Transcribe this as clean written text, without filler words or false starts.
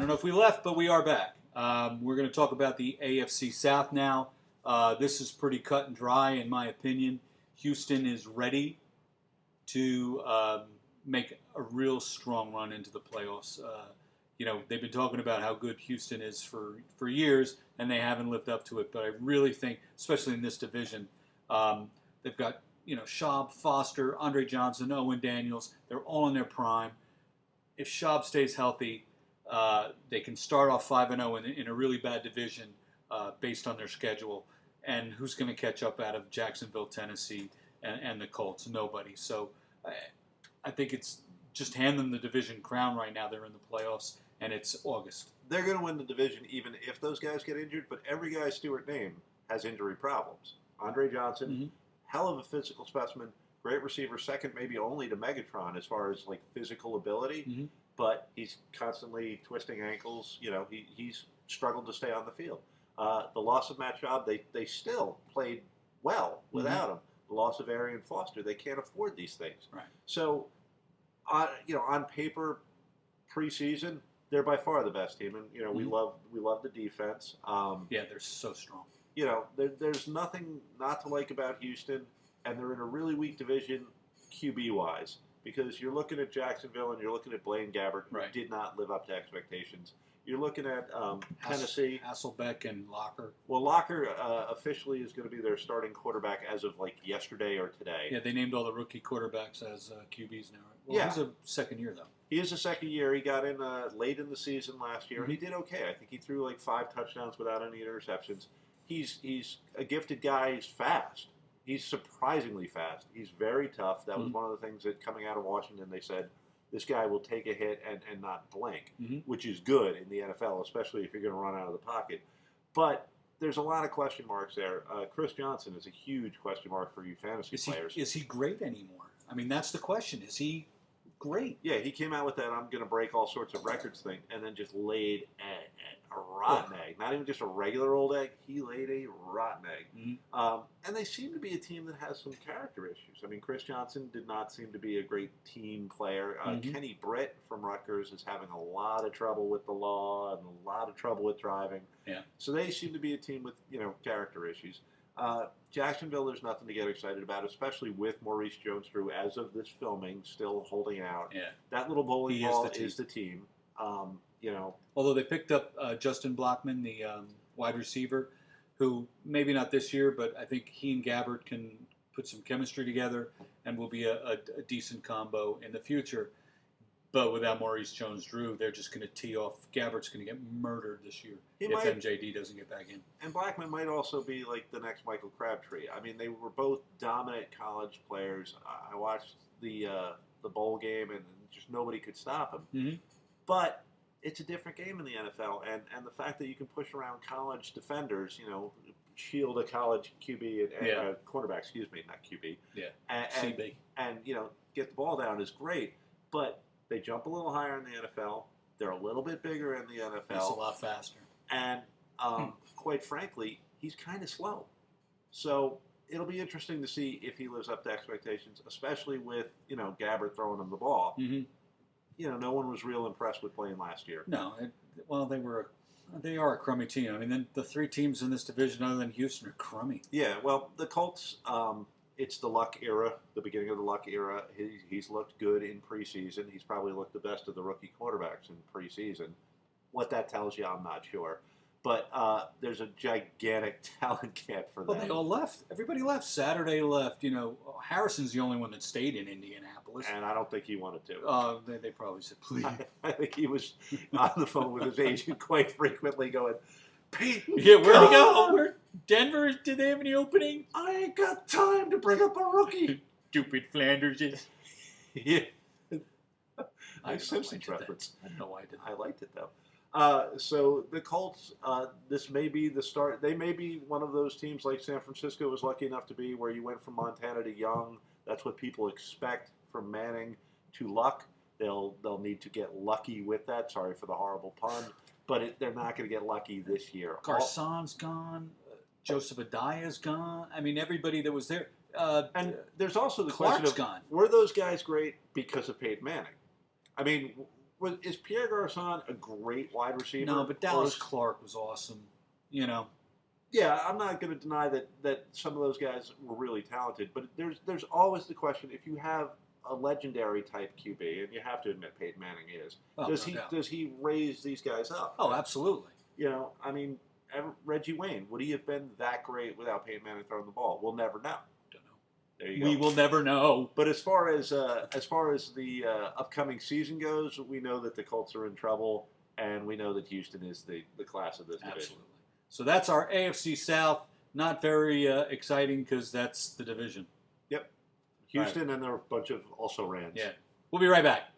don't know if we left, but we are back. We're going to talk about the AFC South now. This is pretty cut and dry, in my opinion. Houston is ready to make a real strong run into the playoffs. They've been talking about how good Houston is for years, and they haven't lived up to it. But I really think, especially in this division, they've got Schaub, Foster, Andre Johnson, Owen Daniels. They're all in their prime. If Schaub stays healthy, they can start off 5-0 in a really bad division based on their schedule. And who's going to catch up out of Jacksonville, Tennessee, and the Colts? Nobody. So I think it's just hand them the division crown right now. They're in the playoffs, and it's August. They're going to win the division even if those guys get injured, but every guy Stewart named has injury problems. Andre Johnson, hell of a physical specimen, great receiver, second maybe only to Megatron as far as like physical ability, but he's constantly twisting ankles. He's struggled to stay on the field. The loss of Matt Schaub, they still played well without him. The loss of Arian Foster, they can't afford these things. Right. So, on paper, preseason, they're by far the best team, and we love the defense. They're so strong. There's nothing not to like about Houston, and they're in a really weak division QB-wise, because you're looking at Jacksonville and you're looking at Blaine Gabbert, who did not live up to expectations. You're looking at Tennessee. Hasselbeck and Locker. Well, Locker officially is going to be their starting quarterback as of like yesterday or today. Yeah, they named all the rookie quarterbacks as QBs now. Well, he's a second year, though. He is a second year. He got in late in the season last year, and he did okay. I think he threw like 5 touchdowns without any interceptions. He's a gifted guy. He's fast. He's surprisingly fast. He's very tough. That was one of the things that coming out of Washington, they said, this guy will take a hit and not blink, which is good in the NFL, especially if you're going to run out of the pocket. But there's a lot of question marks there. Chris Johnson is a huge question mark for you fantasy players. Is he great anymore? I mean, that's the question. Is he great? Yeah, he came out with that I'm going to break all sorts of records thing and then just laid a rotten egg. Not even just a regular old egg. He laid a rotten egg. And they seem to be a team that has some character issues. I mean, Chris Johnson did not seem to be a great team player. Kenny Britt from Rutgers is having a lot of trouble with the law and a lot of trouble with driving. Yeah. So they seem to be a team with, character issues. Jacksonville, there's nothing to get excited about, especially with Maurice Jones-Drew, as of this filming, still holding out. Yeah. That little bowling ball is the team. Although they picked up Justin Blockman, the wide receiver, who maybe not this year, but I think he and Gabbert can put some chemistry together and will be a decent combo in the future. But without Maurice Jones-Drew, they're just going to tee off. Gabbert's going to get murdered this year if MJD doesn't get back in. And Blackman might also be like the next Michael Crabtree. I mean, they were both dominant college players. I watched the bowl game, and just nobody could stop them. But it's a different game in the NFL, and the fact that you can push around college defenders, shield a college QB and cornerback, not QB. Yeah. CB. And get the ball down is great, but they jump a little higher in the NFL. They're a little bit bigger in the NFL. He's a lot faster. And quite frankly, he's kind of slow. So it'll be interesting to see if he lives up to expectations, especially with, Gabbert throwing him the ball. No one was real impressed with playing last year. No. They are a crummy team. I mean, the 3 teams in this division other than Houston are crummy. Yeah, well, the Colts, it's the Luck era, the beginning of the Luck era. He's looked good in preseason. He's probably looked the best of the rookie quarterbacks in preseason. What that tells you, I'm not sure. But there's a gigantic talent gap for them. Well, they all left. Everybody left. Saturday left. Harrison's the only one that stayed in Indianapolis. And I don't think he wanted to. They probably said, please. I think he was on the phone with his agent quite frequently going, Pete, yeah, where'd he go? Denver, did they have any opening? I ain't got time to bring up a rookie. Stupid Flanders. Yeah. Nice Simpsons reference. I don't know why I did that. I liked it, though. So the Colts, this may be the start. They may be one of those teams like San Francisco was lucky enough to be, where you went from Montana to Young. That's what people expect from Manning to Luck. They'll need to get lucky with that. Sorry for the horrible pun. But they're not going to get lucky this year. Garcon's gone. Joseph Adaya's gone. I mean, everybody that was there. And there's also the Clark's question of, gone. were those guys great because of Peyton Manning? I mean, is Pierre Garçon a great wide receiver? No, but Dallas Clark was awesome. You know. Yeah, I'm not going to deny that some of those guys were really talented, but there's always the question: if you have a legendary type QB, and you have to admit Peyton Manning is, does he raise these guys up? Oh, absolutely. You know, I mean, Reggie Wayne, would he have been that great without Peyton Manning throwing the ball? We'll never know. Don't know. There you go. We will never know. But as far as the upcoming season goes, we know that the Colts are in trouble, and we know that Houston is the class of this division. Absolutely. So that's our AFC South. Not very exciting because that's the division. Yep. Houston and a bunch of also Rams. Yeah. We'll be right back.